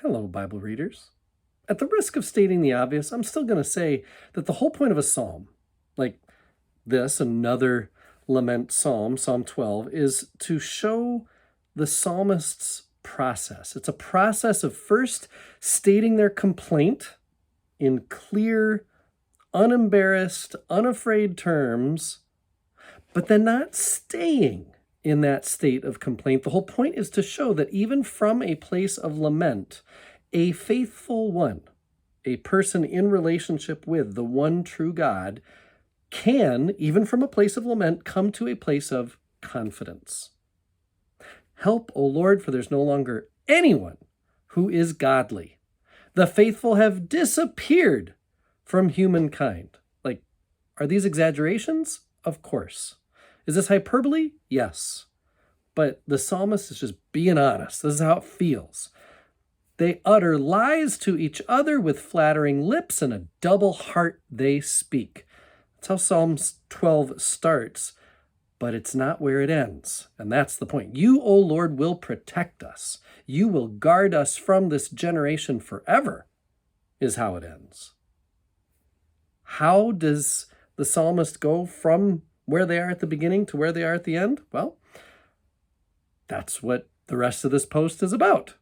Hello, Bible readers. At the risk of stating the obvious, I'm still going to say that the whole point of a psalm, like this, another lament psalm, Psalm 12, is to show the psalmist's process. It's a process of first stating their complaint in clear, unembarrassed, unafraid terms, but then not staying in that state of complaint. The whole point is to show that even from a place of lament, a faithful one, a person in relationship with the one true God, can, even from a place of lament, come to a place of confidence. Help, O Lord, for there's no longer anyone who is godly. The faithful have disappeared from humankind. Like, are these exaggerations? Of course. Is this hyperbole? Yes. But the psalmist is just being honest. This is how it feels. They utter lies to each other with flattering lips, and a double heart they speak. That's how Psalms 12 starts, but it's not where it ends. And that's the point. You, O Lord, will protect us. You will guard us from this generation forever, is how it ends. How does the psalmist go from where they are at the beginning to where they are at the end? Well, that's what the rest of this post is about.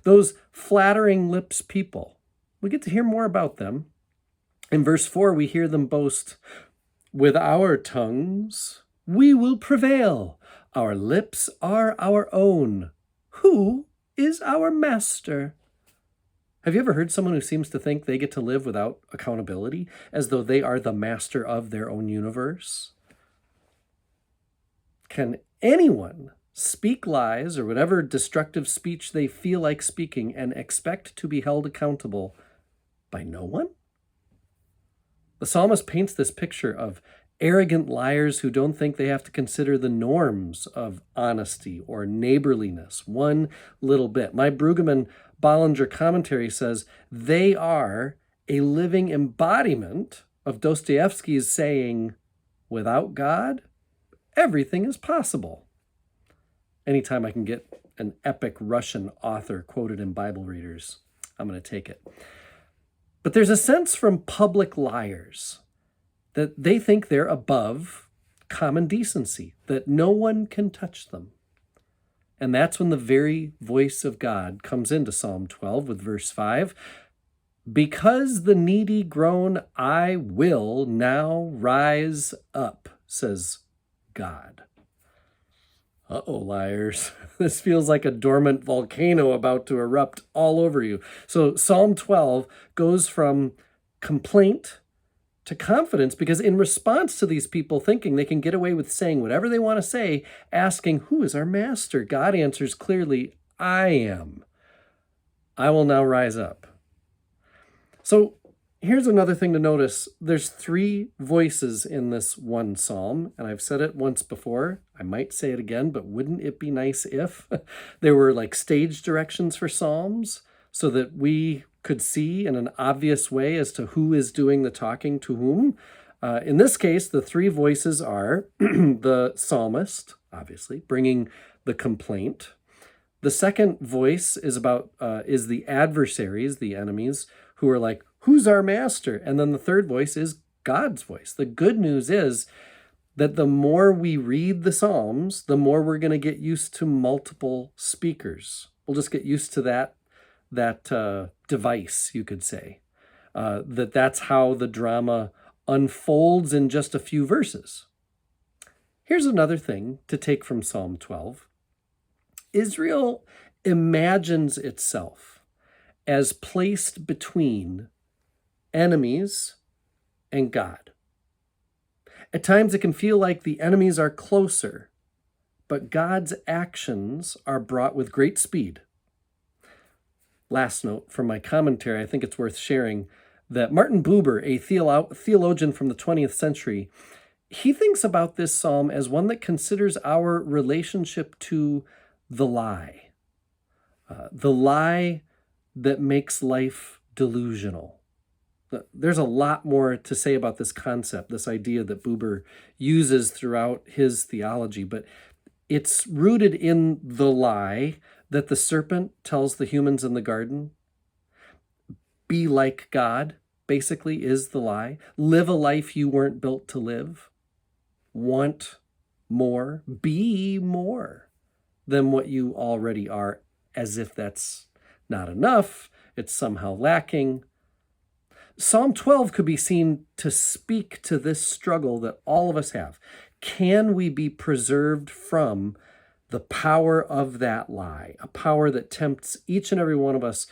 Those flattering lips people, we get to hear more about them. In verse 4, we hear them boast, "With our tongues we will prevail. Our lips are our own. Who is our master?" Have you ever heard someone who seems to think they get to live without accountability, as though they are the master of their own universe? Can anyone speak lies or whatever destructive speech they feel like speaking and expect to be held accountable by no one? The psalmist paints this picture of arrogant liars who don't think they have to consider the norms of honesty or neighborliness one little bit. My Brueggemann Bollinger commentary says they are a living embodiment of Dostoevsky's saying, "Without God, everything is possible." Anytime I can get an epic Russian author quoted in Bible readers, I'm going to take it. But there's a sense from public liars that they think they're above common decency, that no one can touch them. And that's when the very voice of God comes into Psalm 12 with verse 5. "Because the needy groan, I will now rise up," says God. Uh-oh, liars. This feels like a dormant volcano about to erupt all over you. So Psalm 12 goes from complaint to confidence, because in response to these people thinking they can get away with saying whatever they want to say, asking, "Who is our master?" God answers clearly, "I am. I will now rise up." So here's another thing to notice. There's three voices in this one psalm, and I've said it once before. I might say it again, but wouldn't it be nice if there were like stage directions for psalms so that we could see in an obvious way as to who is doing the talking to whom? In this case, the three voices are the psalmist, obviously, bringing the complaint. The second voice is the adversaries, the enemies, who are like, "Who's our master?" And then the third voice is God's voice. The good news is that the more we read the Psalms, the more we're going to get used to multiple speakers. We'll just get used to that device, you could say. That's how the drama unfolds in just a few verses. Here's another thing to take from Psalm 12. Israel imagines itself as placed between enemies and God. At times it can feel like the enemies are closer, but God's actions are brought with great speed. Last note from my commentary, I think it's worth sharing that Martin Buber, a theologian from the 20th century, he thinks about this psalm as one that considers our relationship to the lie that makes life delusional. There's a lot more to say about this concept, this idea that Buber uses throughout his theology, but it's rooted in the lie that the serpent tells the humans in the garden, be like God, basically is the lie. Live a life you weren't built to live. Want more. Be more than what you already are, as if that's not enough. It's somehow lacking. Psalm 12 could be seen to speak to this struggle that all of us have. Can we be preserved from the power of that lie, a power that tempts each and every one of us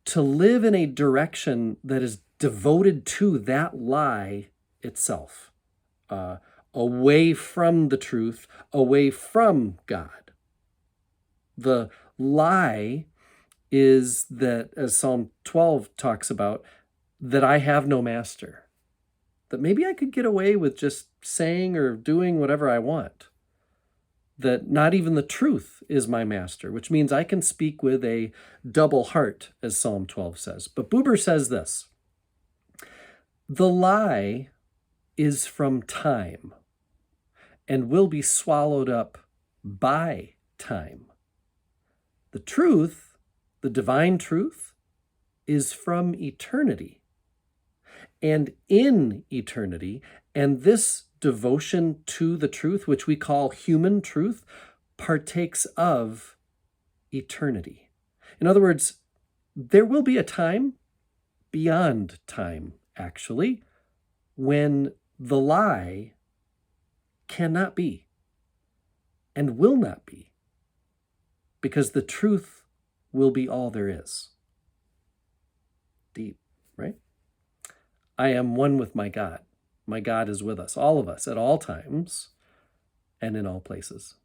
to live in a direction that is devoted to that lie itself, away from the truth, away from God? The lie is that, as Psalm 12 talks about, that I have no master, that maybe I could get away with just saying or doing whatever I want, that not even the truth is my master, which means I can speak with a double heart, as Psalm 12 says. But Buber says this: the lie is from time and will be swallowed up by time. The truth, the divine truth, is from eternity and in eternity, and this devotion to the truth, which we call human truth, partakes of eternity. In other words, there will be a time beyond time, actually, when the lie cannot be and will not be, because the truth will be all there is. Deep, right? I am one with my God. My God is with us, all of us, at all times and in all places.